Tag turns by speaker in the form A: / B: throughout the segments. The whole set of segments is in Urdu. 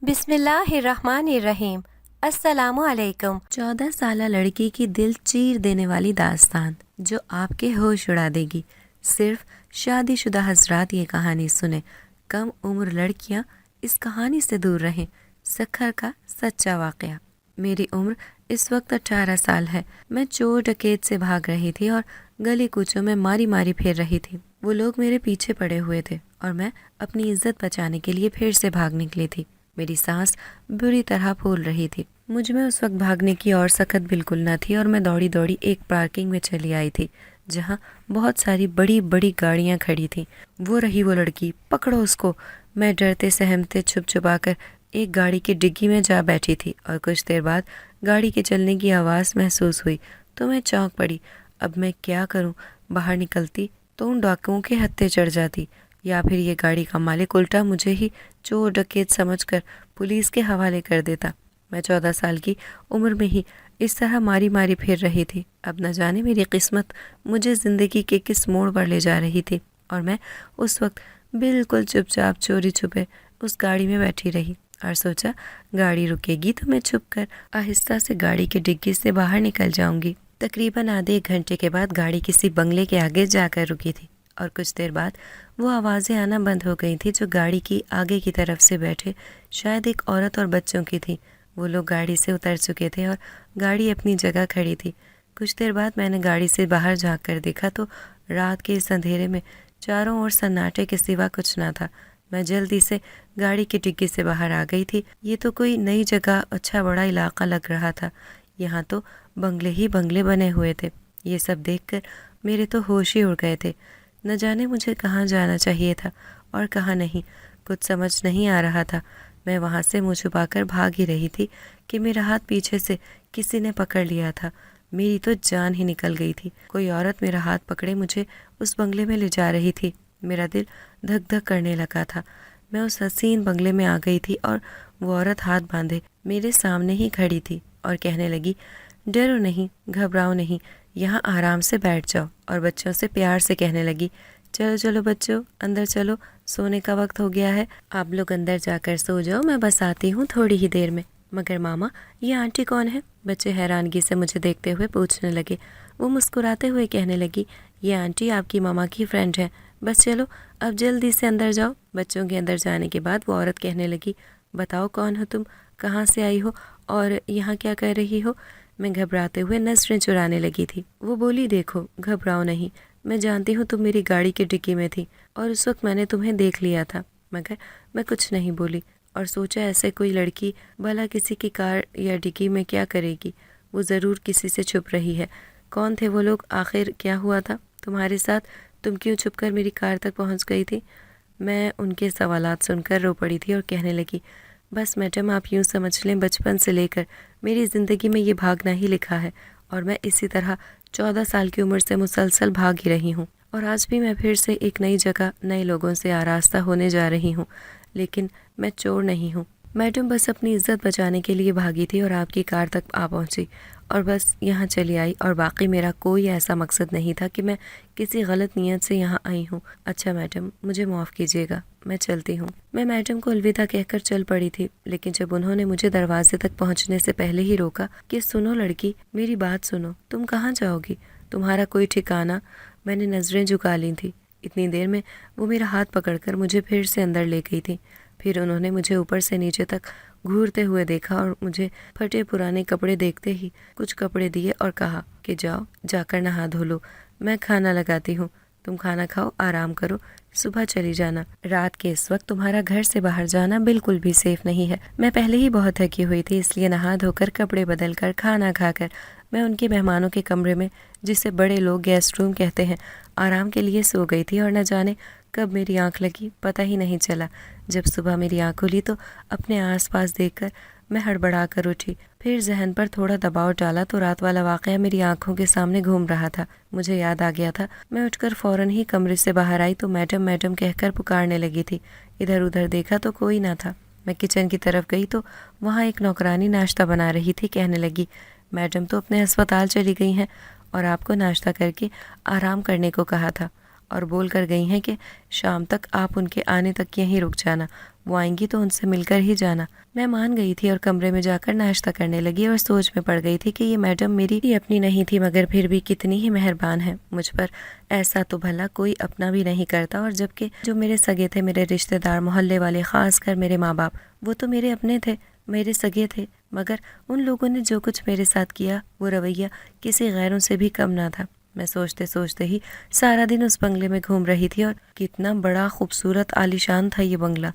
A: بسم اللہ الرحمن الرحیم۔ السلام علیکم۔ 14 سالہ لڑکی کی دل چیر دینے والی داستان جو آپ کے ہوش اڑا دے گی۔ صرف شادی شدہ حضرات یہ کہانی سنیں، کم عمر لڑکیاں اس کہانی سے دور رہیں۔ سکھر کا سچا واقعہ۔ میری عمر اس وقت 18 سال ہے۔ میں چور ڈکیت سے بھاگ رہی تھی اور گلی کوچوں میں ماری ماری پھر رہی تھی۔ وہ لوگ میرے پیچھے پڑے ہوئے تھے اور میں اپنی عزت بچانے کے لیے پھر سے بھاگ نکلی تھی۔ میری سانس بری طرح پھول رہی تھی۔ مجھ میں اس وقت بھاگنے کی اور سخت بالکل نہ تھی اور میں دوڑی دوڑی ایک پارکنگ میں چلی آئی تھی جہاں بہت ساری بڑی بڑی گاڑیاں کھڑی تھیں۔ وہ رہی وہ لڑکی، پکڑو اس کو۔ میں ڈرتے سہمتے چھپ چھپا کر ایک گاڑی کی ڈگی میں جا بیٹھی تھی اور کچھ دیر بعد گاڑی کے چلنے کی آواز محسوس ہوئی تو میں چونک پڑی۔ اب میں کیا کروں؟ باہر نکلتی تو ان ڈاکوؤں کے ہتھے چڑھ جاتی یا پھر یہ گاڑی کا مالک الٹا مجھے ہی چور ڈکیت سمجھ کر پولیس کے حوالے کر دیتا۔ میں 14 سال کی عمر میں ہی اس طرح ماری ماری پھر رہی تھی۔ اب نہ جانے میری قسمت مجھے زندگی کے کس موڑ پر لے جا رہی تھی، اور میں اس وقت بالکل چپ چاپ چوری چھپے اس گاڑی میں بیٹھی رہی اور سوچا گاڑی رکے گی تو میں چھپ کر آہستہ سے گاڑی کی ڈگی سے باہر نکل جاؤں گی۔ تقریباً آدھے ایک گھنٹے کے بعد گاڑی کسی بنگلے کے آگے جا کر رکی تھی اور کچھ دیر بعد وہ آوازیں آنا بند ہو گئی تھی جو گاڑی کی آگے کی طرف سے بیٹھے شاید ایک عورت اور بچوں کی تھی۔ وہ لوگ گاڑی سے اتر چکے تھے اور گاڑی اپنی جگہ کھڑی تھی۔ کچھ دیر بعد میں نے گاڑی سے باہر جھانک کر دیکھا تو رات کے اس اندھیرے میں چاروں اور سناٹے کے سوا کچھ نہ تھا۔ میں جلدی سے گاڑی کی ڈگی سے باہر آ گئی تھی۔ یہ تو کوئی نئی جگہ، اچھا بڑا علاقہ لگ رہا تھا۔ یہاں تو بنگلے ہی بنگلے بنے ہوئے تھے۔ یہ سب دیکھ کر میرے تو ہوش ہی اڑ گئے تھے۔ نہ جانے مجھے کہاں جانا چاہیے تھا اور کہاں نہیں، کچھ سمجھ نہیں آ رہا تھا۔ میں وہاں سے منہ چھپا کر بھاگ ہی رہی تھی کہ میرا ہاتھ پیچھے سے کسی نے پکڑ لیا تھا۔ میری تو جان ہی نکل گئی تھی۔ کوئی عورت میرا ہاتھ پکڑے مجھے اس بنگلے میں لے جا رہی تھی۔ میرا دل دھک دھک کرنے لگا تھا۔ میں اس حسین بنگلے میں آ گئی تھی اور وہ عورت ہاتھ باندھے میرے سامنے ہی کھڑی تھی اور کہنے لگی، ڈرو نہیں، گھبراؤ نہیں، یہاں آرام سے بیٹھ جاؤ، اور بچوں سے پیار سے کہنے لگی، چلو چلو بچوں، اندر چلو، سونے کا وقت ہو گیا ہے، آپ لوگ اندر جا کر سو جاؤ، میں بس آتی ہوں تھوڑی ہی دیر میں۔ مگر ماما، یہ آنٹی کون ہے؟ بچے حیرانگی سے مجھے دیکھتے ہوئے پوچھنے لگے۔ وہ مسکراتے ہوئے کہنے لگی، یہ آنٹی آپ کی ماما کی فرینڈ ہے، بس چلو اب جلدی سے اندر جاؤ۔ بچوں کے اندر جانے کے بعد وہ عورت کہنے لگی، بتاؤ کون ہو تم، کہاں سے آئی ہو اور یہاں کیا کر رہی ہو؟ میں گھبراتے ہوئے نظریں چرانے لگی تھی۔ وہ بولی، دیکھو گھبراؤ نہیں، میں جانتی ہوں تم میری گاڑی کی ڈگی میں تھی اور اس وقت میں نے تمہیں دیکھ لیا تھا، مگر میں کچھ نہیں بولی اور سوچا ایسے کوئی لڑکی بھلا کسی کی کار یا ڈگی میں کیا کرے گی، وہ ضرور کسی سے چھپ رہی ہے۔ کون تھے وہ لوگ؟ آخر کیا ہوا تھا تمہارے ساتھ؟ تم کیوں چھپ کر میری کار تک پہنچ گئی تھی؟ میں ان کے سوالات سن کر رو پڑی تھی اور کہنے لگی، بس میڈم آپ یوں سمجھ لیں بچپن سے لے کر میری زندگی میں یہ بھاگنا ہی لکھا ہے، اور میں اسی طرح 14 سال کی عمر سے مسلسل بھاگ ہی رہی ہوں، اور آج بھی میں پھر سے ایک نئی جگہ نئے لوگوں سے آراستہ ہونے جا رہی ہوں، لیکن میں چور نہیں ہوں۔ میڈم بس اپنی عزت بچانے کے لیے بھاگی تھی اور آپ کی کار تک آ پہنچی اور بس یہاں چلی آئی، اور باقی میرا کوئی ایسا مقصد نہیں تھا کہ میں کسی غلط نیت سے یہاں آئی ہوں۔ اچھا میڈم، مجھے معاف کیجیے گا، میں چلتی ہوں۔ میں میڈم کو الوداع کہہ کر چل پڑی تھی، لیکن جب انہوں نے مجھے دروازے تک پہنچنے سے پہلے ہی روکا کہ سنو لڑکی، میری بات سنو، تم کہاں جاؤ گی؟ تمہارا کوئی ٹھکانہ؟ میں نے نظریں جھکا لی تھیں۔ اتنی دیر میں وہ میرا ہاتھ پکڑ کر مجھے پھر سے اندر لے گئی تھی۔ پھر انہوں نے مجھے اوپر سے نیچے تک گھورتے ہوئے دیکھا اور مجھے پھٹے پرانے کپڑے دیکھتے ہی کچھ کپڑے دیے اور کہا کہ جاؤ، جا کر نہا دھو لو، میں کھانا لگاتی ہوں، تم کھانا کھاؤ، آرام کرو، صبح چلی جانا۔ رات کے اس وقت تمہارا گھر سے باہر جانا بالکل بھی سیف نہیں ہے۔ میں پہلے ہی بہت تھکی ہوئی تھی، اس لیے نہا دھو کر، کپڑے بدل کر، کھانا کھا کر میں ان کے مہمانوں کے کمرے میں، جسے بڑے لوگ گیسٹ روم کہتے ہیں، آرام کے لیے سو گئی تھی، اور نہ جانے کب میری آنکھ لگی پتہ ہی نہیں چلا۔ جب صبح میری آنکھ کھلی تو اپنے آس پاس دیکھ کر میں ہڑبڑا کر اٹھی، پھر ذہن پر تھوڑا دباؤ ڈالا تو رات والا واقعہ میری آنکھوں کے سامنے گھوم رہا تھا۔ مجھے یاد آ گیا تھا۔ میں اٹھ کر فوراً ہی کمرے سے باہر آئی تو میڈم میڈم کہہ کر پکارنے لگی تھی۔ ادھر ادھر دیکھا تو کوئی نہ تھا۔ میں کچن کی طرف گئی تو وہاں ایک نوکرانی ناشتہ بنا رہی تھی۔ کہنے لگی، میڈم تو اپنے ہسپتال چلی گئی ہیں اور آپ کو ناشتہ کر کے آرام کرنے کو کہا تھا، اور بول کر گئی ہیں کہ شام تک آپ ان کے آنے تک یہیں رک جانا، وہ آئیں گی تو ان سے مل کر ہی جانا۔ میں مان گئی تھی اور کمرے میں جا کر ناشتہ کرنے لگی اور سوچ میں پڑ گئی تھی کہ یہ میڈم میری ہی اپنی نہیں تھی مگر پھر بھی کتنی ہی مہربان ہے مجھ پر، ایسا تو بھلا کوئی اپنا بھی نہیں کرتا۔ اور جبکہ جو میرے سگے تھے، میرے رشتہ دار، محلے والے، خاص کر میرے ماں باپ، وہ تو میرے اپنے تھے، میرے سگے تھے، مگر ان لوگوں نے جو کچھ میرے ساتھ کیا وہ رویہ کسی غیروں سے بھی کم نہ تھا۔ میں سوچتے سوچتے ہی سارا دن اس بنگلے میں گھوم رہی تھی، اور کتنا بڑا خوبصورت عالیشان تھا یہ بنگلہ۔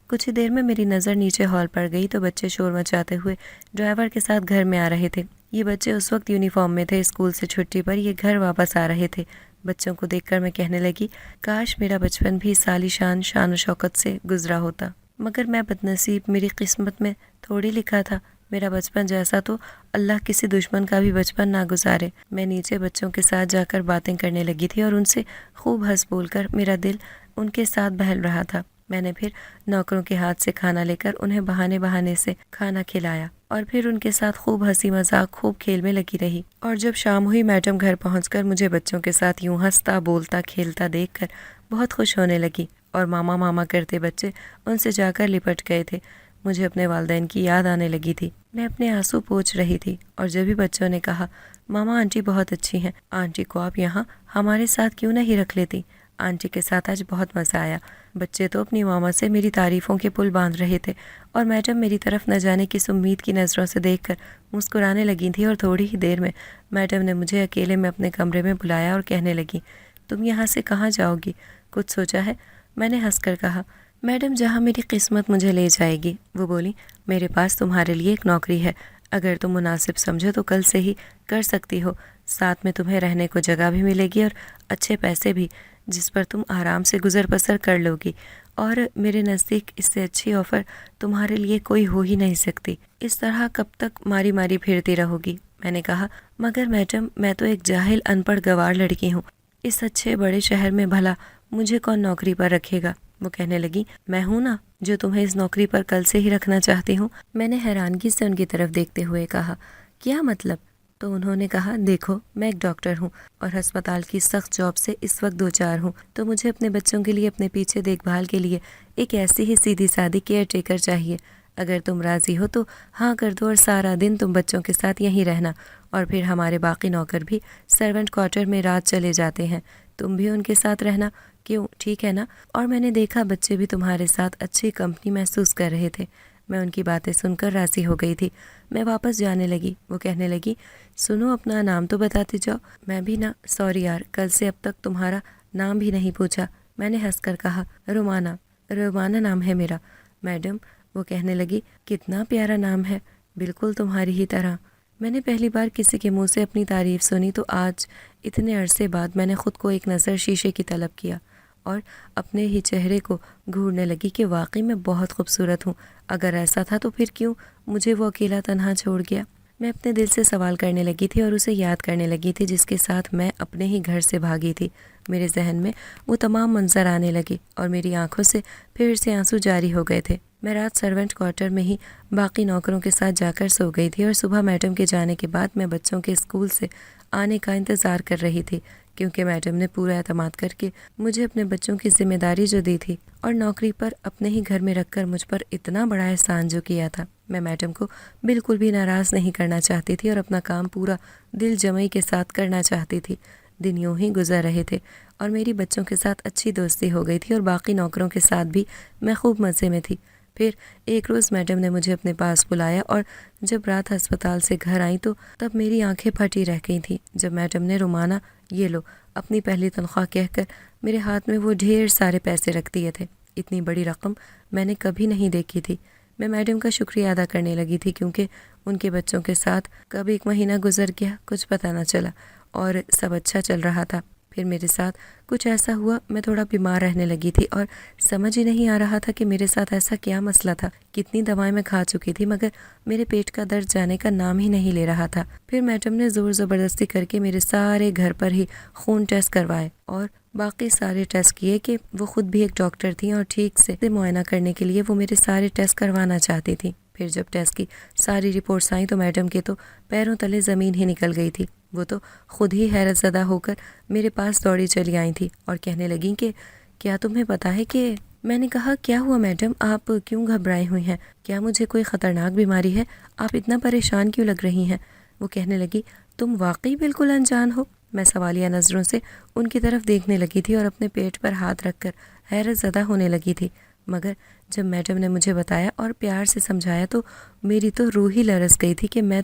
A: کچھ ہی دیر میں میری نظر نیچے ہال پر گئی تو بچے شور مچاتے ہوئے ڈرائیور کے ساتھ گھر میں آ رہے تھے۔ یہ بچے اس وقت یونیفارم میں تھے، اسکول سے چھٹی پر یہ گھر واپس آ رہے تھے۔ بچوں کو دیکھ کر میں کہنے لگی، کاش میرا بچپن بھی اس عالیشان شان و شوکت سے گزرا ہوتا، مگر میں بدنصیب، میری قسمت میں تھوڑی لکھا تھا میرا بچپن جیسا، تو اللہ کسی دشمن کا بھی بچپن نہ گزارے۔ میں نیچے بچوں کے ساتھ جا کر باتیں کرنے لگی تھی اور ان سے خوب ہنس بول کر میرا دل ان کے ساتھ بہل رہا تھا۔ میں نے پھر نوکروں کے ہاتھ سے کھانا لے کر انہیں بہانے بہانے سے کھانا کھلایا اور پھر ان کے ساتھ خوب ہنسی مذاق، خوب کھیل میں لگی رہی۔ اور جب شام ہوئی، میڈم گھر پہنچ کر مجھے بچوں کے ساتھ یوں ہنستا بولتا کھیلتا دیکھ کر بہت خوش ہونے لگی، اور ماما ماما کرتے بچے ان سے جا کر لپٹ گئے تھے۔ مجھے اپنے والدین کی یاد آنے لگی تھی۔ میں اپنے آنسو پوچھ رہی تھی، اور جب بھی بچوں نے کہا، ماما آنٹی بہت اچھی ہیں، آنٹی کو آپ یہاں ہمارے ساتھ کیوں نہیں رکھ لیتی؟ آنٹی کے ساتھ آج بہت مزہ آیا۔ بچے تو اپنی ماما سے میری تعریفوں کے پل باندھ رہے تھے، اور میڈم میری طرف نہ جانے کس امید کی نظروں سے دیکھ کر مسکرانے لگی تھی، اور تھوڑی ہی دیر میں میڈم نے مجھے اکیلے میں اپنے کمرے میں بلایا اور کہنے لگی، تم یہاں سے کہاں جاؤ گی؟ کچھ سوچا ہے؟ میں نے ہنس کر کہا، میڈم جہاں میری قسمت مجھے لے جائے گی۔ وہ بولی، میرے پاس تمہارے لیے ایک نوکری ہے، اگر تم مناسب سمجھو تو کل سے ہی کر سکتی ہو، ساتھ میں تمہیں رہنے کو جگہ بھی ملے گی اور اچھے پیسے بھی، جس پر تم آرام سے گزر بسر کر لو گی، اور میرے نزدیک اس سے اچھی آفر تمہارے لیے کوئی ہو ہی نہیں سکتی۔ اس طرح کب تک ماری ماری پھرتی رہو گی؟ میں نے کہا، مگر میڈم میں تو ایک جاہل ان پڑھ گوار لڑکی ہوں، اس اچھے بڑے شہر میں بھلا مجھے کون نوکری پر رکھے گا؟ وہ کہنے لگی، میں ہوں نا جو تمہیں اس نوکری پر کل سے ہی رکھنا چاہتی ہوں۔ میں نے حیرانگی سے ان کی طرف دیکھتے ہوئے کہا، کیا مطلب؟ تو انہوں نے کہا، دیکھو میں ایک ڈاکٹر ہوں اور ہسپتال کی سخت جاب سے اس وقت دوچار ہوں، تو مجھے اپنے بچوں کے لیے، اپنے پیچھے دیکھ بھال کے لیے ایک ایسی ہی سیدھی سادی کیئر ٹیکر چاہیے۔ اگر تم راضی ہو تو ہاں کر دو، اور سارا دن تم بچوں کے ساتھ یہیں رہنا، اور پھر ہمارے باقی نوکر بھی سرونٹ کوارٹر میں رات چلے جاتے ہیں، تم بھی ان کے ساتھ رہنا، کیوں، ٹھیک ہے نا؟ اور میں نے دیکھا بچے بھی تمہارے ساتھ اچھی کمپنی محسوس کر رہے تھے۔ میں ان کی باتیں سن کر راضی ہو گئی تھی۔ میں واپس جانے لگی۔ وہ کہنے لگی، سنو اپنا نام تو بتاتے جاؤ۔ میں بھی نا، سوری یار، کل سے اب تک تمہارا نام بھی نہیں پوچھا۔ میں نے ہنس کر کہا، رومانہ، رومانہ نام ہے میرا میڈم۔ وہ کہنے لگی، کتنا پیارا نام ہے، بالکل تمہاری ہی طرح۔ میں نے پہلی بار کسی کے منہ سے اپنی تعریف سنی تو آج اتنے عرصے بعد میں نے خود کو ایک نظر شیشے کی طلب کیا اور اپنے ہی چہرے کو گھورنے لگی کہ واقعی میں بہت خوبصورت ہوں۔ اگر ایسا تھا تو پھر کیوں مجھے وہ اکیلا تنہا چھوڑ گیا؟ میں اپنے دل سے سوال کرنے لگی تھی اور اسے یاد کرنے لگی تھی جس کے ساتھ میں اپنے ہی گھر سے بھاگی تھی۔ میرے ذہن میں وہ تمام منظر آنے لگے اور میری آنکھوں سے پھر سے آنسو جاری ہو گئے تھے۔ میں رات سرونٹ کوارٹر میں ہی باقی نوکروں کے ساتھ جا کر سو گئی تھی اور صبح میڈم کے جانے کے بعد میں بچوں کے اسکول سے آنے کا انتظار کر رہی تھی، کیونکہ میڈم نے پورا اعتماد کر کے مجھے اپنے بچوں کی ذمہ داری جو دی تھی اور نوکری پر اپنے ہی گھر میں رکھ کر مجھ پر اتنا بڑا احسان جو کیا تھا، میں میڈم کو بالکل بھی ناراض نہیں کرنا چاہتی تھی اور اپنا کام پورا دل جمعی کے ساتھ کرنا چاہتی تھی۔ دن یوں ہی گزر رہے تھے اور میری بچوں کے ساتھ اچھی دوستی ہو گئی تھی اور باقی نوکروں کے ساتھ بھی میں خوب مزے میں تھی۔ پھر ایک روز میڈم نے مجھے اپنے پاس بلایا اور جب رات ہسپتال سے گھر آئی تو تب میری آنکھیں پھٹی رہ گئی تھیں جب میڈم نے، رومانہ یہ لو اپنی پہلی تنخواہ، کہہ کر میرے ہاتھ میں وہ ڈھیر سارے پیسے رکھ دیے تھے۔ اتنی بڑی رقم میں نے کبھی نہیں دیکھی تھی۔ میں میڈم کا شکریہ ادا کرنے لگی تھی کیونکہ ان کے بچوں کے ساتھ کب ایک مہینہ گزر گیا کچھ پتہ نہ چلا اور سب اچھا چل رہا تھا۔ پھر میرے ساتھ کچھ ایسا ہوا، میں تھوڑا بیمار رہنے لگی تھی اور سمجھ ہی نہیں آ رہا تھا کہ میرے ساتھ ایسا کیا مسئلہ تھا۔ کتنی دوائیں میں کھا چکی تھی مگر میرے پیٹ کا درد جانے کا نام ہی نہیں لے رہا تھا۔ پھر میڈم نے زور زبردستی کر کے میرے سارے گھر پر ہی خون ٹیسٹ کروائے اور باقی سارے ٹیسٹ کیے کہ وہ خود بھی ایک ڈاکٹر تھیں اور ٹھیک سے معائنہ کرنے کے لیے وہ میرے سارے ٹیسٹ کروانا چاہتی تھیں۔ پھر جب ٹیسٹ کی ساری رپورٹس آئیں تو میڈم کے تو پیروں تلے زمین ہی نکل گئی تھی۔ وہ تو خود ہی حیرت زدہ ہو کر میرے پاس دوڑی چلی آئی تھی اور کہنے لگیں کہ کیا تمہیں پتا ہے کہ… میں نے کہا کیا ہوا میڈم، آپ کیوں گھبرائے ہوئی ہیں؟ کیا مجھے کوئی خطرناک بیماری ہے؟ آپ اتنا پریشان کیوں لگ رہی ہیں؟ وہ کہنے لگی تم واقعی بالکل انجان ہو۔ میں سوالیہ نظروں سے ان کی طرف دیکھنے لگی تھی اور اپنے پیٹ پر ہاتھ رکھ کر حیرت زدہ ہونے لگی تھی، مگر جب میڈم نے مجھے بتایا اور پیار سے سمجھایا تو میری تو روح ہی لرز گئی تھی کہ میں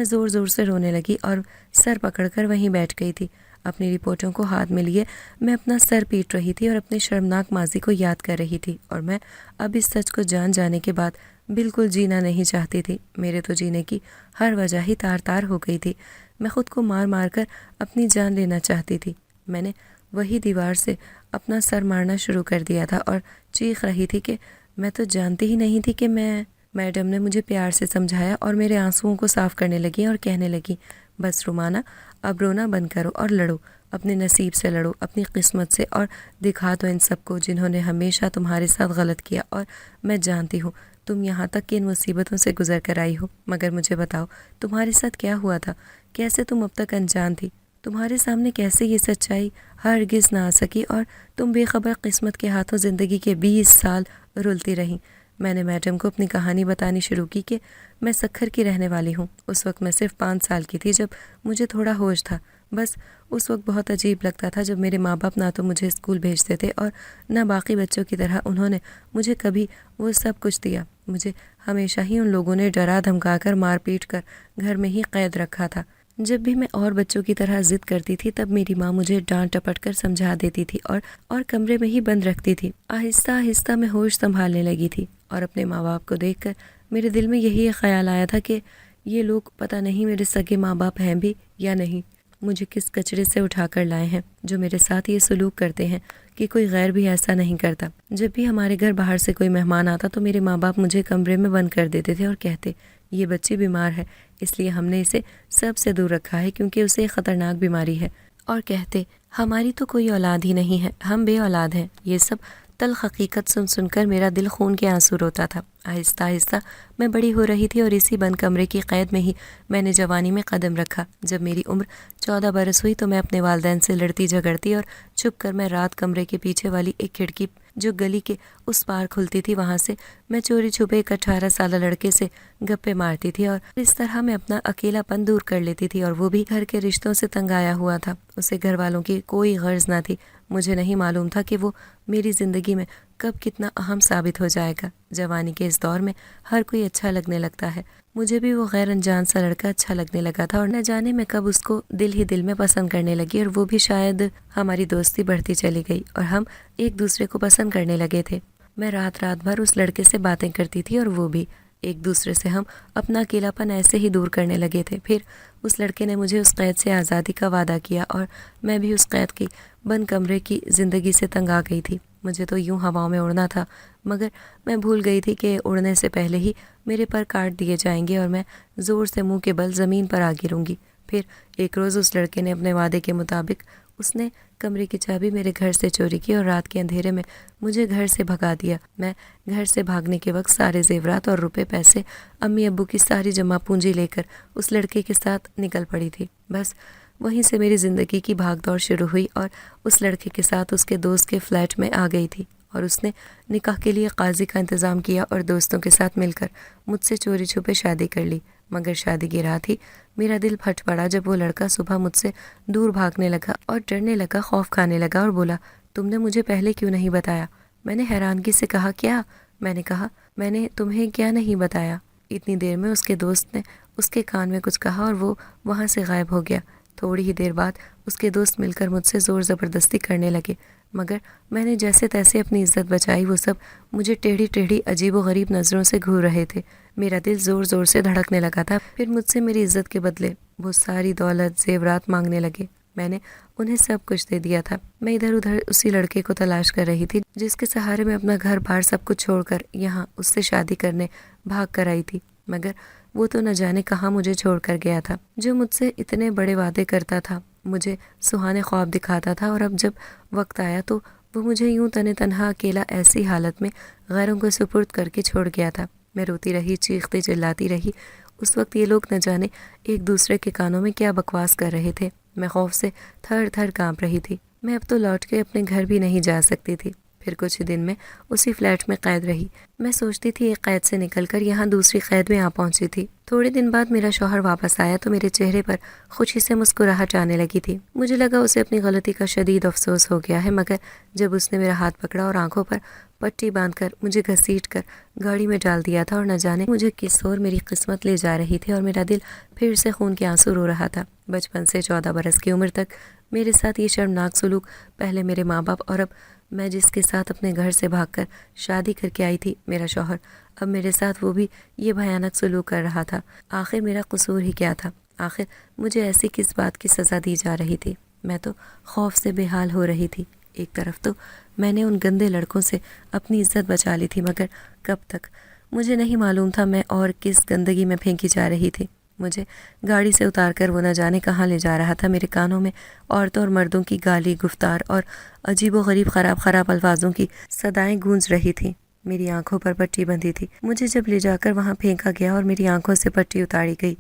A: زور زور سے رونے لگی اور سر پکڑ کر وہیں بیٹھ گئی تھی۔ اپنی رپورٹوں کو ہاتھ میں لیے میں اپنا سر پیٹ رہی تھی اور اپنے شرمناک ماضی کو یاد کر رہی تھی، اور میں اب اس سچ کو جان جانے کے بعد بالکل جینا نہیں چاہتی تھی۔ میرے تو جینے کی ہر وجہ ہی تار تار ہو گئی تھی۔ میں خود کو مار مار کر اپنی جان لینا چاہتی تھی۔ میں نے وہی دیوار سے اپنا سر مارنا شروع کر دیا تھا اور چیخ رہی تھی کہ میں تو جانتی ہی نہیں تھی کہ میں… میڈم نے مجھے پیار سے سمجھایا اور میرے آنسوؤں کو صاف کرنے لگی اور کہنے لگی بس رومانہ، اب رونا بند کرو اور لڑو، اپنے نصیب سے لڑو، اپنی قسمت سے، اور دکھا دو ان سب کو جنہوں نے ہمیشہ تمہارے ساتھ غلط کیا۔ اور میں جانتی ہوں تم یہاں تک کہ ان مصیبتوں سے گزر کر آئی ہو، مگر مجھے بتاؤ تمہارے ساتھ کیا ہوا تھا؟ کیسے تم اب تک انجان تھی؟ تمہارے سامنے کیسے یہ سچائی ہرگز نہ آ سکی اور تم بے خبر قسمت کے ہاتھوں زندگی کے 20 سال رلتی رہیں؟ میں نے میڈم کو اپنی کہانی بتانی شروع کی کہ میں سکھر کی رہنے والی ہوں۔ اس وقت میں صرف 5 سال کی تھی جب مجھے تھوڑا ہوش تھا۔ بس اس وقت بہت عجیب لگتا تھا جب میرے ماں باپ نہ تو مجھے اسکول بھیجتے تھے اور نہ باقی بچوں کی طرح انہوں نے مجھے کبھی وہ سب کچھ دیا۔ مجھے ہمیشہ ہی ان لوگوں نے ڈرا دھمکا کر مار پیٹ کر گھر میں ہی قید رکھا تھا۔ جب بھی میں اور بچوں کی طرح ضد کرتی تھی تب میری ماں مجھے ڈانٹ ٹپٹ کر سمجھا دیتی تھی اور کمرے میں ہی بند رکھتی تھی۔ آہستہ آہستہ میں ہوش سنبھالنے لگی تھی اور اپنے ماں باپ کو دیکھ کر میرے دل میں یہی ایک خیال آیا تھا کہ یہ لوگ پتہ نہیں میرے سگے ماں باپ ہیں بھی یا نہیں، مجھے کس کچرے سے اٹھا کر لائے ہیں جو میرے ساتھ یہ سلوک کرتے ہیں کہ کوئی غیر بھی ایسا نہیں کرتا۔ جب بھی ہمارے گھر باہر سے کوئی مہمان آتا تو میرے ماں باپ مجھے کمرے میں بند کر دیتے تھے اور کہتے یہ بچی بیمار ہے، اس لیے ہم نے اسے سب سے دور رکھا ہے کیونکہ اسے ایک خطرناک بیماری ہے، اور کہتے ہماری تو کوئی اولاد ہی نہیں ہے، ہم بے اولاد ہیں۔ یہ سب تلخ حقیقت سن سن کر میرا دل خون کے آنسو روتا تھا۔ آہستہ آہستہ میں بڑی ہو رہی تھی اور اسی بند کمرے کی قید میں ہی میں نے جوانی میں قدم رکھا۔ جب میری عمر 14 برس ہوئی تو میں اپنے والدین سے لڑتی جھگڑتی اور چھپ کر میں رات کمرے کے پیچھے والی ایک کھڑکی جو گلی کے اس پار کھلتی تھی وہاں سے میں چوری چھپے ایک 18 سالہ لڑکے سے گپے مارتی تھی، اور اس طرح میں اپنا اکیلا پن دور کر لیتی تھی، اور وہ بھی گھر کے رشتوں سے تنگ آیا ہوا تھا۔ اسے گھر والوں کی کوئی غرض نہ تھی۔ مجھے نہیں معلوم تھا کہ وہ میری زندگی میں کب کتنا اہم ثابت ہو جائے گا۔ جوانی کے اس دور میں ہر کوئی اچھا لگنے لگتا ہے، مجھے بھی وہ غیر انجان سا لڑکا اچھا لگنے لگا تھا، اور نہ جانے میں کب اس کو دل ہی دل میں پسند کرنے لگی، اور وہ بھی شاید ہماری دوستی بڑھتی چلی گئی اور ہم ایک دوسرے کو پسند کرنے لگے تھے۔ میں رات رات بھر اس لڑکے سے باتیں کرتی تھی اور وہ بھی، ایک دوسرے سے ہم اپنا اکیلاپن ایسے ہی دور کرنے لگے تھے۔ پھر اس لڑکے نے مجھے اس قید سے آزادی کا وعدہ کیا اور میں بھی اس قید کی بند کمرے کی زندگی سے تنگ آ گئی تھی۔ مجھے تو یوں ہواؤں میں اڑنا تھا، مگر میں بھول گئی تھی کہ اڑنے سے پہلے ہی میرے پر کاٹ دیے جائیں گے اور میں زور سے منہ کے بل زمین پر آ گروں گی۔ پھر ایک روز اس لڑکے نے اپنے وعدے کے مطابق اس نے کمرے کی چابی میرے گھر سے چوری کی اور رات کے اندھیرے میں مجھے گھر سے بھگا دیا۔ میں گھر سے بھاگنے کے وقت سارے زیورات اور روپے پیسے، امی ابو کی ساری جمع پونجی لے کر اس لڑکے کے ساتھ نکل پڑی تھی۔ بس وہیں سے میری زندگی کی بھاگ دوڑ شروع ہوئی اور اس لڑکے کے ساتھ اس کے دوست کے فلیٹ میں آ گئی تھی، اور اس نے نکاح کے لیے قاضی کا انتظام کیا اور دوستوں کے ساتھ مل کر مجھ سے چوری چھپے شادی کر لی۔ مگر شادی کی رات ہی میرا دل پھٹ پڑا جب وہ لڑکا صبح مجھ سے دور بھاگنے لگا اور ڈرنے لگا، خوف کھانے لگا اور بولا تم نے مجھے پہلے کیوں نہیں بتایا؟ میں نے حیرانگی سے کہا کیا؟ میں نے کہا میں نے تمہیں کیا نہیں بتایا؟ اتنی دیر میں اس کے دوست نے اس کے کان میں کچھ کہا اور وہ وہاں سے غائب ہو گیا۔ تھوڑی ہی دیر بعد اس کے دوست مل کر مجھ سے زور زبردستی کرنے لگے، مگر میں نے جیسے تیسے اپنی عزت بچائی۔ وہ سب مجھے ٹیڑھی ٹیڑھی عجیب و غریب نظروں سے گھور رہے تھے۔ میرا دل زور زور سے دھڑکنے لگا تھا۔ پھر مجھ سے میری عزت کے بدلے وہ ساری دولت زیورات مانگنے لگے۔ میں نے انہیں سب کچھ دے دیا تھا۔ میں ادھر ادھر اسی لڑکے کو تلاش کر رہی تھی جس کے سہارے میں اپنا گھر بار سب کچھ چھوڑ کر یہاں اس سے شادی کرنے بھاگ کر آئی تھی، مگر وہ تو نہ جانے کہاں مجھے چھوڑ کر گیا تھا۔ جو مجھ سے اتنے بڑے وعدے کرتا تھا، مجھے سہانے خواب دکھاتا تھا، اور اب جب وقت آیا تو وہ مجھے یوں تنے تنہا اکیلا ایسی حالت میں غیروں کو سپرد کر کے چھوڑ گیا تھا۔ میں روتی رہی، چیختی چلاتی رہی، اس وقت یہ لوگ نہ جانے ایک دوسرے کے کانوں میں کیا بکواس کر رہے تھے۔ میں خوف سے تھر تھر کانپ رہی تھی۔ میں اب تو لوٹ کے اپنے گھر بھی نہیں جا سکتی تھی۔ پھر کچھ دن میں اسی فلیٹ میں قید رہی۔ میں سوچتی تھی ایک قید سے نکل کر یہاں دوسری قید میں آ پہنچی تھی۔ تھوڑے دن بعد میرا شوہر واپس آیا تو میرے چہرے پر خوشی سے مسکراہٹ آنے لگی تھی۔ مجھے لگا اسے اپنی غلطی کا شدید افسوس ہو گیا ہے، مگر جب اس نے میرا ہاتھ پکڑا اور آنکھوں پر پٹی باندھ کر مجھے گھسیٹ کر گاڑی میں ڈال دیا تھا اور نہ جانے مجھے کس اور میری قسمت لے جا رہی تھی، اور میرا دل پھر سے خون کے آنسو رو رہا تھا۔ بچپن سے 14 برس کی عمر تک میرے ساتھ یہ شرمناک سلوک، پہلے میرے ماں باپ اور اب میں جس کے ساتھ اپنے گھر سے بھاگ کر شادی کر کے آئی تھی، میرا شوہر، اب میرے ساتھ وہ بھی یہ بھیانک سلوک کر رہا تھا۔ آخر میرا قصور ہی کیا تھا؟ آخر مجھے ایسی کس بات کی سزا دی جا رہی تھی؟ میں تو خوف سے بے حال ہو رہی تھی۔ ایک طرف تو میں نے ان گندے لڑکوں سے اپنی عزت بچا لی تھی، مگر کب تک؟ مجھے نہیں معلوم تھا میں اور کس گندگی میں پھینکی جا رہی تھی۔ مجھے گاڑی سے اتار کر وہ نہ جانے کہاں لے جا رہا تھا۔ میرے کانوں میں عورتوں اور مردوں کی گالی گفتار اور عجیب و غریب خراب الفاظوں کی صدائیں گونج رہی تھیں۔ میری آنکھوں پر پٹی بندھی تھی۔ مجھے جب لے جا کر وہاں پھینکا گیا اور میری آنکھوں سے پٹی اتاری گئی،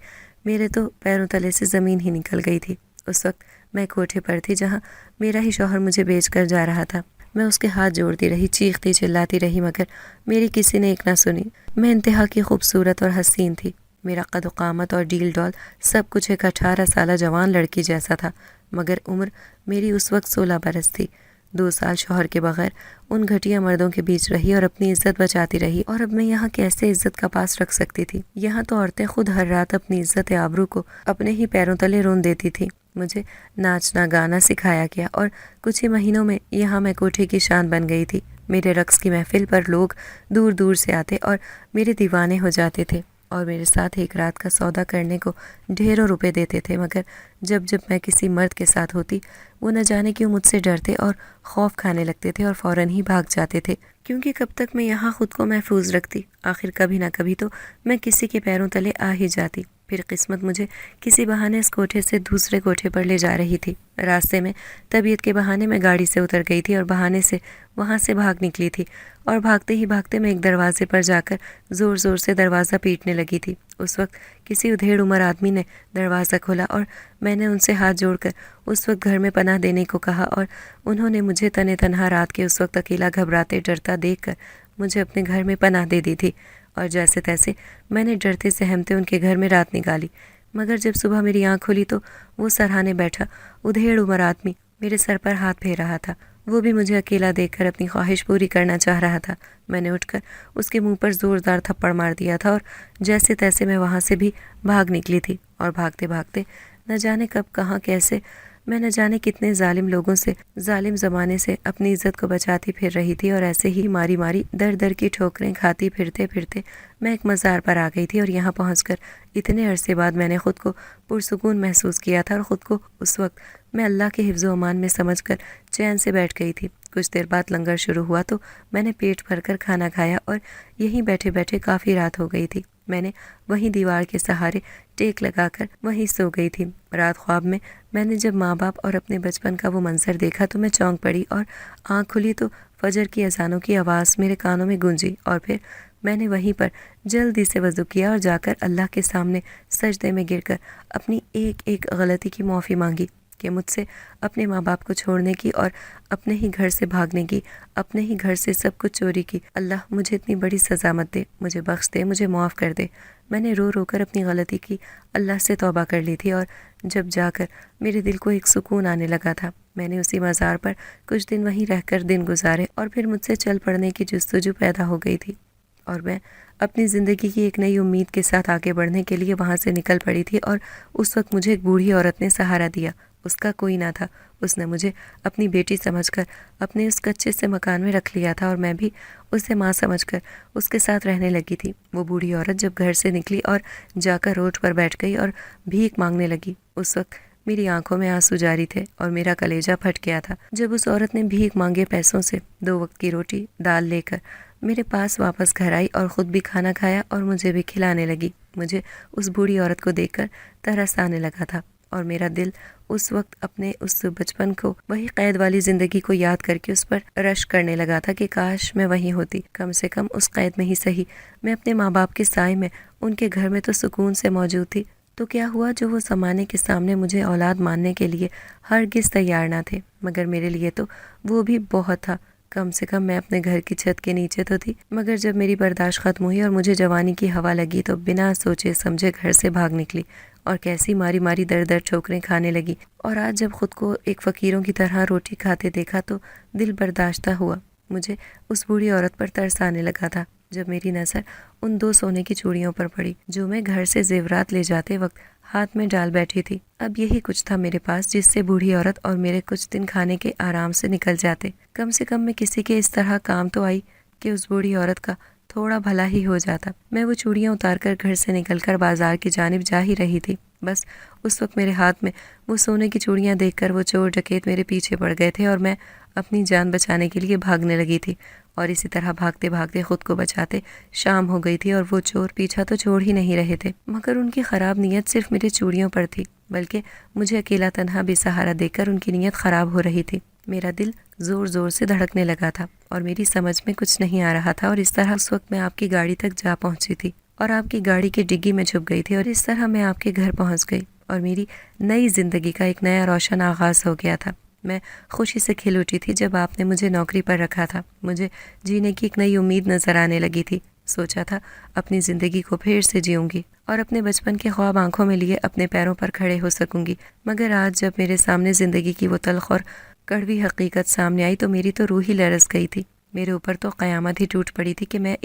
A: میرے تو پیروں تلے سے زمین ہی نکل گئی تھی۔ اس وقت میں کوٹھے پر تھی جہاں میرا ہی شوہر مجھے بیچ کر جا رہا تھا۔ میں اس کے ہاتھ جوڑتی رہی، چیختی چلاتی رہی، مگر میری کسی نے ایک نہ سنی۔ میں انتہا کی خوبصورت اور حسین تھی۔ میرا قد و قامت اور ڈیل ڈول سب کچھ ایک 18 سالہ جوان لڑکی جیسا تھا، مگر عمر میری اس وقت 16 برس تھی۔ 2 سال شوہر کے بغیر ان گھٹیا مردوں کے بیچ رہی اور اپنی عزت بچاتی رہی، اور اب میں یہاں کیسے عزت کا پاس رکھ سکتی تھی؟ یہاں تو عورتیں خود ہر رات اپنی عزت آبرو کو اپنے ہی پیروں تلے رون دیتی تھی۔ مجھے ناچنا گانا سکھایا گیا اور کچھ ہی مہینوں میں یہاں میں کوٹھے کی شان بن گئی تھی۔ میرے رقص کی محفل پر لوگ دور دور سے آتے اور میرے دیوانے ہو جاتے تھے اور میرے ساتھ ایک رات کا سودا کرنے کو ڈھیروں روپے دیتے تھے، مگر جب میں کسی مرد کے ساتھ ہوتی، وہ نہ جانے کیوں مجھ سے ڈرتے اور خوف کھانے لگتے تھے اور فوراً ہی بھاگ جاتے تھے، کیونکہ کب تک میں یہاں خود کو محفوظ رکھتی؟ آخر کبھی نہ کبھی تو میں کسی کے پیروں تلے آ ہی جاتی۔ پھر قسمت مجھے کسی بہانے اس کوٹھے سے دوسرے کوٹھے پر لے جا رہی تھی۔ راستے میں طبیعت کے بہانے میں گاڑی سے اتر گئی تھی اور بہانے سے وہاں سے بھاگ نکلی تھی، اور بھاگتے ہی بھاگتے میں ایک دروازے پر جا کر زور زور سے دروازہ پیٹنے لگی تھی۔ اس وقت کسی ادھیڑ عمر آدمی نے دروازہ کھولا اور میں نے ان سے ہاتھ جوڑ کر اس وقت گھر میں پناہ دینے کو کہا، اور انہوں نے مجھے تنے تنہا رات کے اس وقت اکیلا گھبراتے ڈرتا دیکھ کر مجھے اپنے گھر میں پناہ دے دی تھی، اور جیسے تیسے میں نے ڈرتے سہمتے ان کے گھر میں رات نکالی۔ مگر جب صبح میری آنکھ کھلی تو وہ سرہانے بیٹھا ادھیڑ عمر آدمی میرے سر پر ہاتھ پھیر رہا تھا۔ وہ بھی مجھے اکیلا دیکھ کر اپنی خواہش پوری کرنا چاہ رہا تھا۔ میں نے اٹھ کر اس کے منہ پر زوردار تھپڑ مار دیا تھا، اور جیسے تیسے میں وہاں سے بھی بھاگ نکلی تھی، اور بھاگتے بھاگتے نہ جانے کب کہاں کیسے میں نہ جانے کتنے ظالم لوگوں سے، ظالم زمانے سے اپنی عزت کو بچاتی پھر رہی تھی، اور ایسے ہی ماری ماری در در کی ٹھوکریں کھاتی پھرتے پھرتے میں ایک مزار پر آ گئی تھی، اور یہاں پہنچ کر اتنے عرصے بعد میں نے خود کو پرسکون محسوس کیا تھا، اور خود کو اس وقت میں اللہ کے حفظ و امان میں سمجھ کر چین سے بیٹھ گئی تھی۔ کچھ دیر بعد لنگر شروع ہوا تو میں نے پیٹ بھر کر کھانا کھایا، اور یہیں بیٹھے بیٹھے کافی رات ہو گئی تھی۔ میں نے وہیں دیوار کے سہارے ٹیک لگا کر وہیں سو گئی تھی۔ رات خواب میں نے جب ماں باپ اور اپنے بچپن کا وہ منظر دیکھا تو میں چونک پڑی، اور آنکھ کھلی تو فجر کی اذانوں کی آواز میرے کانوں میں گونجی، اور پھر میں نے وہیں پر جلدی سے وضو کیا اور جا کر اللہ کے سامنے سجدے میں گر کر اپنی ایک ایک غلطی کی معافی مانگی کہ مجھ سے اپنے ماں باپ کو چھوڑنے کی اور اپنے ہی گھر سے بھاگنے کی، اپنے ہی گھر سے سب کچھ چوری کی، اللہ مجھے اتنی بڑی سزا مت دے، مجھے بخش دے، مجھے معاف کر دے۔ میں نے رو رو کر اپنی غلطی کی اللہ سے توبہ کر لی تھی، اور جب جا کر میرے دل کو ایک سکون آنے لگا تھا، میں نے اسی مزار پر کچھ دن وہیں رہ کر دن گزارے، اور پھر مجھ سے چل پڑنے کی جستجو پیدا ہو گئی تھی، اور میں اپنی زندگی کی ایک نئی امید کے ساتھ آگے بڑھنے کے لیے وہاں سے نکل پڑی تھی۔ اور اس وقت مجھے ایک بوڑھی عورت نے سہارا دیا۔ اس کا کوئی نہ تھا، اس نے مجھے اپنی بیٹی سمجھ کر اپنے اس کچے سے مکان میں رکھ لیا تھا، اور میں بھی اسے ماں سمجھ کر اس کے ساتھ رہنے لگی تھی۔ وہ بوڑھی عورت جب گھر سے نکلی اور جا کر روڈ پر بیٹھ گئی اور بھیک مانگنے لگی، اس وقت میری آنکھوں میں آنسو جاری تھے اور میرا کلیجہ پھٹ گیا تھا جب اس عورت نے بھیک مانگے پیسوں سے 2 وقت کی روٹی دال لے کر میرے پاس واپس گھر آئی اور خود بھی کھانا کھایا اور مجھے بھی کھلانے لگی۔ مجھے اس بوڑھی عورت کو دیکھ کر ترس آنے لگا تھا۔ اور میرا دل اس وقت اپنے اس بچپن کو، وہی قید والی زندگی کو یاد کر کے اس پر رش کرنے لگا تھا کہ کاش میں وہیں ہوتی، کم سے کم اس قید میں ہی صحیح، میں اپنے ماں باپ کے سائے میں، ان کے گھر میں تو سکون سے موجود تھی۔ تو کیا ہوا جو وہ زمانے کے سامنے مجھے اولاد ماننے کے لیے ہرگز تیار نہ تھے، مگر میرے لیے تو وہ بھی بہت تھا۔ کم سے کم میں اپنے گھر کی چھت کے نیچے تو تھی۔ مگر جب میری برداشت ختم ہوئی اور مجھے جوانی کی ہوا لگی تو بنا سوچے سمجھے گھر سے بھاگ نکلی اور کیسی ماری ماری در در ٹھوکریں کھانے لگی۔ اور آج جب خود کو ایک فقیروں کی طرح روٹی کھاتے دیکھا تو دل برداشتہ ہوا۔ مجھے اس بوڑھی عورت پر ترس آنے لگا تھا جب میری نظر ان 2 سونے کی چوڑیوں پر پڑی جو میں گھر سے زیورات لے جاتے وقت ہاتھ میں ڈال بیٹھی تھی۔ اب یہی کچھ تھا میرے پاس جس سے بوڑھی عورت اور میرے کچھ دن کھانے کے آرام سے نکل جاتے۔ کم سے کم میں کسی کے اس طرح کام تو آئی کہ اس بوڑھی عورت کا تھوڑا بھلا ہی ہو جاتا۔ میں وہ چوڑیاں اتار کر گھر سے نکل کر بازار کی جانب جا ہی رہی تھی، بس اس وقت میرے ہاتھ میں وہ سونے کی چوڑیاں دیکھ کر وہ چور ڈکیت میرے پیچھے پڑ گئے تھے اور میں اپنی جان بچانے کے لیے بھاگنے لگی تھی، اور اسی طرح بھاگتے بھاگتے خود کو بچاتے شام ہو گئی تھی اور وہ چور پیچھا تو چھوڑ ہی نہیں رہے تھے۔ مگر ان کی خراب نیت صرف میرے چوڑیوں پر تھی، بلکہ مجھے اکیلا تنہا بے سہارا دیکھ کر ان کی نیت خراب ہو رہی تھی۔ میرا دل زور زور سے دھڑکنے لگا تھا اور میری سمجھ میں کچھ نہیں آ رہا تھا، اور اس طرح اس وقت میں آپ کی گاڑی تک جا پہنچی تھی اور آپ کی گاڑی کی ڈگی میں چھپ گئی تھی، اور اس طرح میں آپ کے گھر پہنچ گئی اور میری نئی زندگی کا ایک نیا روشن آغاز ہو گیا تھا۔ میں خوشی سے کھل اٹھی تھی جب آپ نے مجھے نوکری پر رکھا تھا۔ مجھے جینے کی ایک نئی امید نظر آنے لگی تھی۔ سوچا تھا اپنی زندگی کو پھر سے جیوں گی اور اپنے بچپن کے خواب آنکھوں میں لیے اپنے پیروں پر کھڑے ہو سکوں گی۔ مگر آج جب میرے سامنے زندگی کی وہ تلخ اور کڑوی حقیقت سامنے آئی تو میری تو روح ہی لرز گئی تھی۔ میرے اوپر تو قیامت ہی ٹوٹ پڑی تھی کہ میں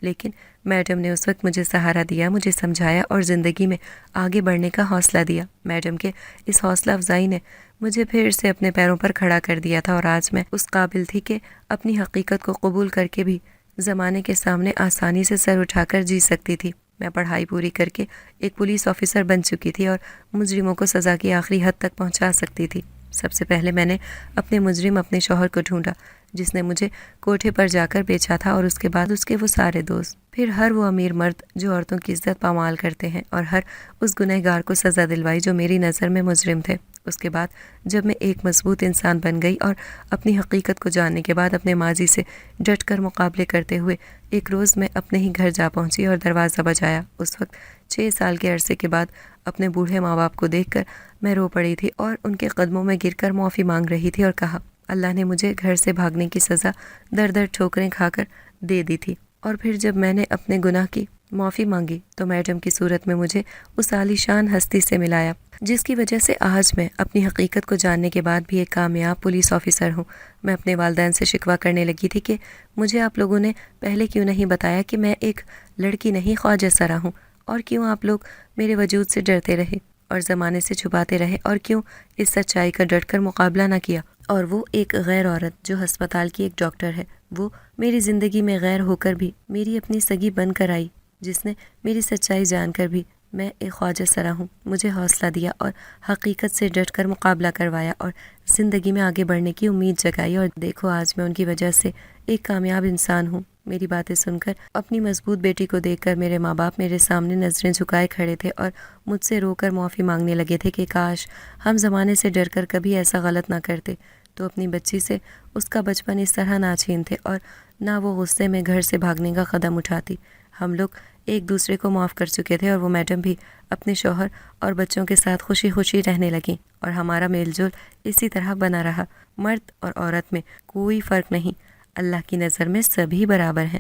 A: لیکن میڈم نے اس وقت مجھے سہارا دیا، مجھے سمجھایا اور زندگی میں آگے بڑھنے کا حوصلہ دیا۔ میڈم کے اس حوصلہ افزائی نے مجھے پھر سے اپنے پیروں پر کھڑا کر دیا تھا، اور آج میں اس قابل تھی کہ اپنی حقیقت کو قبول کر کے بھی زمانے کے سامنے آسانی سے سر اٹھا کر جی سکتی تھی۔ میں پڑھائی پوری کر کے ایک پولیس آفیسر بن چکی تھی اور مجرموں کو سزا کی آخری حد تک پہنچا سکتی تھی۔ سب سے پہلے میں نے اپنے مجرم اپنے شوہر کو ڈھونڈا جس نے مجھے کوٹھے پر جا کر بیچا تھا، اور اس کے بعد اس کے وہ سارے دوست، پھر ہر وہ امیر مرد جو عورتوں کی عزت پامال کرتے ہیں، اور ہر اس گنہگار کو سزا دلوائی جو میری نظر میں مجرم تھے۔ اس کے بعد جب میں ایک مضبوط انسان بن گئی اور اپنی حقیقت کو جاننے کے بعد اپنے ماضی سے ڈٹ کر مقابلے کرتے ہوئے ایک روز میں اپنے ہی گھر جا پہنچی اور دروازہ بجایا۔ اس وقت 6 سال کے عرصے کے بعد اپنے بوڑھے ماں باپ کو دیکھ کر میں رو پڑی تھی اور ان کے قدموں میں گر کر معافی مانگ رہی تھی اور کہا اللہ نے مجھے گھر سے بھاگنے کی سزا در در ٹھوکریں کھا کر دے دی تھی۔ اور پھر جب میں نے اپنے گناہ کی معافی مانگی تو میڈم کی صورت میں مجھے اس عالی شان ہستی سے ملایا جس کی وجہ سے آج میں اپنی حقیقت کو جاننے کے بعد بھی ایک کامیاب پولیس آفیسر ہوں۔ میں اپنے والدین سے شکوہ کرنے لگی تھی کہ مجھے آپ لوگوں نے پہلے کیوں نہیں بتایا کہ میں ایک لڑکی نہیں خواجہ سرا ہوں، اور کیوں آپ لوگ میرے وجود سے ڈرتے رہے اور زمانے سے چھپاتے رہے، اور کیوں اس سچائی کا ڈٹ کر مقابلہ نہ کیا۔ اور وہ ایک غیر عورت جو ہسپتال کی ایک ڈاکٹر ہے، وہ میری زندگی میں غیر ہو کر بھی میری اپنی سگی بن کر آئی، جس نے میری سچائی جان کر بھی میں ایک خواجہ سرا ہوں مجھے حوصلہ دیا اور حقیقت سے ڈٹ کر مقابلہ کروایا اور زندگی میں آگے بڑھنے کی امید جگائی۔ اور دیکھو آج میں ان کی وجہ سے ایک کامیاب انسان ہوں۔ میری باتیں سن کر اپنی مضبوط بیٹی کو دیکھ کر میرے ماں باپ میرے سامنے نظریں جھکائے کھڑے تھے اور مجھ سے رو کر معافی مانگنے لگے تھے کہ کاش ہم زمانے سے ڈر کر کبھی ایسا غلط نہ کرتے تو اپنی بچی سے اس کا بچپن اس طرح نہ چھینتے اور نہ وہ غصے میں گھر سے بھاگنے کا قدم اٹھاتی۔ ہم لوگ ایک دوسرے کو معاف کر چکے تھے اور وہ میڈم بھی اپنے شوہر اور بچوں کے ساتھ خوشی خوشی رہنے لگیں، اور ہمارا میل جول اسی طرح بنا رہا۔ مرد اور عورت میں کوئی فرق نہیں، اللہ کی نظر میں سبھی برابر ہیں،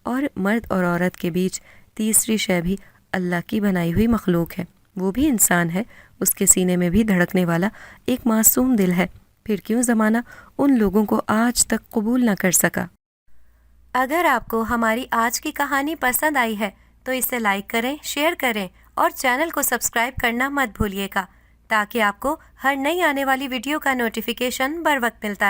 A: اور مرد اور عورت کے بیچ تیسری شے بھی اللہ کی بنائی ہوئی مخلوق ہے، وہ بھی انسان ہے، اس کے سینے میں بھی دھڑکنے والا ایک معصوم دل ہے۔ پھر کیوں زمانہ ان لوگوں کو آج تک قبول نہ کر سکا؟ اگر آپ کو ہماری آج کی کہانی پسند آئی ہے تو اسے لائک کریں، شیئر کریں اور چینل کو سبسکرائب کرنا مت بھولیے گا تاکہ آپ کو ہر نئی آنے والی ویڈیو کا نوٹیفیکیشن بر وقت ملتا رہے۔